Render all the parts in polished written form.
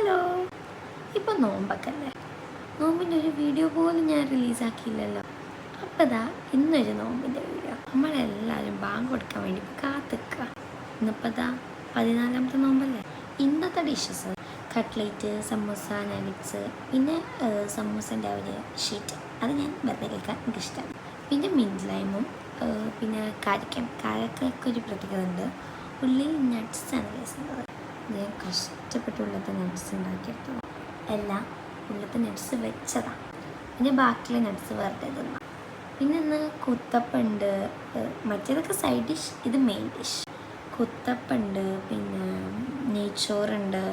Hello, ഇപ്പം നോമ്പൊക്കെ അല്ലേ? നോമ്പിൻ്റെ ഒരു വീഡിയോ പോലും ഞാൻ റിലീസാക്കിയില്ലല്ലോ. അപ്പോൾ ഇതാ ഇന്നൊരു നോമ്പിൻ്റെ വീഡിയോ. നമ്മളെല്ലാവരും ബാങ്ക് കൊടുക്കാൻ വേണ്ടി കാത്തിക്കുക. ഇന്നിപ്പോൾ ഇതാ 14ാമത്തെ നോമ്പല്ലേ. ഇന്നത്തെ ഡിഷസ് കട്ട്ലേറ്റ്, സമൂസ, നഗറ്റ്സ്, പിന്നെ സമൂസൻ്റെ ഒരു ഷീറ്റ്, അത് ഞാൻ വെറുതെ കഴിക്കാൻ എനിക്കിഷ്ടമാണ്. പിന്നെ മിൻറ്റ് ലൈമും പിന്നെ കാരക്കൊക്കെ ഒരു പ്രത്യേകത ഉണ്ട്. ഉള്ളിൽ നട്ട്സാണ് കഴിക്കുന്നത്. ഞാൻ കഷ്ടപ്പെട്ട് ഉള്ളത്തെ നട്ട്സ് ഉണ്ടാക്കിയെടുത്തത്, എല്ലാം ഉള്ളത്തെ നട്ട്സ് വെച്ചതാണ്. പിന്നെ ബാക്കിയുള്ള നട്ട്സ് വെറുതെ തിന്നാം. പിന്നെ ഇന്ന് കുത്തപ്പുണ്ട്, മറ്റേതൊക്കെ സൈഡ് ഡിഷ്, ഇത് മെയിൻ ഡിഷ്. കുത്തപ്പുണ്ട്, പിന്നെ നെയ്ച്ചോറുണ്ട്,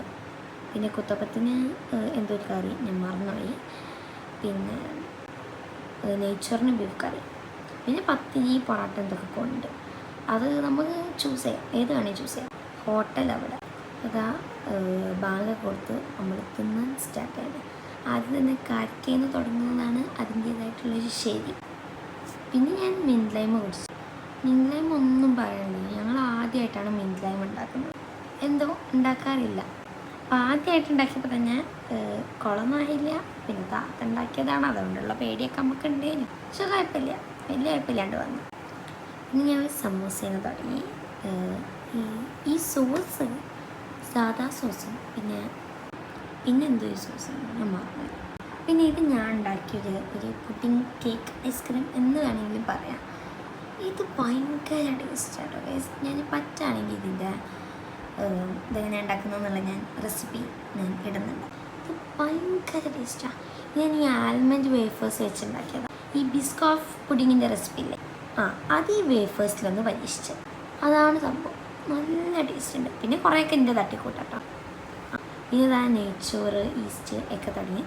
പിന്നെ കുത്തപ്പത്തിന് എന്തോ കറി ഞാൻ മറന്നുപോയി, പിന്നെ നെയ്ച്ചോറിന് ബീഫ് കറി, പിന്നെ പത്തിരി, പൊറോട്ട എന്തൊക്കെ കൊണ്ട് അത് നമുക്ക് ചൂസ് ചെയ്യാം, ഏത് വേണമെങ്കിൽ ചൂസ് ചെയ്യാം. ഹോട്ടൽ അവിടെ അതാ ബാങ്ക് കൊടുത്ത് നമ്മൾ തിന്നാൻ സ്റ്റാർട്ട് ചെയ്തത്. ആദ്യം തന്നെ കാരക്കയിൽ തുടങ്ങുന്നതാണ് അതിൻ്റേതായിട്ടുള്ളൊരു ശരി. പിന്നെ ഞാൻ മിൻറ്റ് ലൈം കുടിച്ചു. മിൻറ്റ് ലൈം ഒന്നും പറയാനില്ല, ഞങ്ങൾ ആദ്യമായിട്ടാണ് മിൻറ്റ് ലൈം ഉണ്ടാക്കുന്നത്. എന്തോ ഉണ്ടാക്കാറില്ല. അപ്പോൾ ആദ്യമായിട്ട് ഉണ്ടാക്കിയപ്പോൾ തന്നെ കുളമായില്ല. പിന്നെ താത്ത ഉണ്ടാക്കിയതാണ്, അതുകൊണ്ടുള്ള പേടിയൊക്കെ നമുക്ക് ഉണ്ടേനു. പക്ഷെ കുഴപ്പമില്ല, വലിയ കുഴപ്പമില്ലാണ്ട് വന്നു. പിന്നെ ഞാൻ സമൂസേനെ തുടങ്ങി. ഈ സോസ് സാദാ സോസും പിന്നെ എന്തോ ഒരു സോസും ഞാൻ മറന്നു. പിന്നെ ഇത് ഞാൻ ഉണ്ടാക്കിയൊരു പുഡിംഗ് കേക്ക് ഐസ്ക്രീം എന്ന് വേണമെങ്കിലും പറയാം. ഇത് ഭയങ്കര ടേസ്റ്റാട്ടോ ഗൈസ്. ഞാൻ പറ്റുകയാണെങ്കിൽ ഇതിൻ്റെ ഇതെങ്ങനെ ഉണ്ടാക്കുന്നതെന്നുള്ള ഞാൻ റെസിപ്പി ഞാൻ ഇടുന്നുണ്ട്. ഇത് ഭയങ്കര ടേസ്റ്റാണ്. ഞാൻ ഈ ആൽമണ്ട് വേഫേഴ്സ് വെച്ചുണ്ടാക്കിയതാണ്. ഈ ബിസ്കോഫ് പുഡിങ്ങിൻ്റെ റെസിപ്പി ഇല്ലേ, അത് ഈ വേഫേഴ്സിലൊന്ന് പരീക്ഷിച്ചത്, അതാണ് സംഭവം. നല്ല ടേസ്റ്റ് ഉണ്ട്. പിന്നെ കുറേയൊക്കെ എൻ്റെ തട്ടിക്കൂട്ടാട്ടോ. പിന്നെ ഇതാ നെയ്ച്ചോറ്, ഈസ്റ്റ് ഒക്കെ തുടങ്ങി.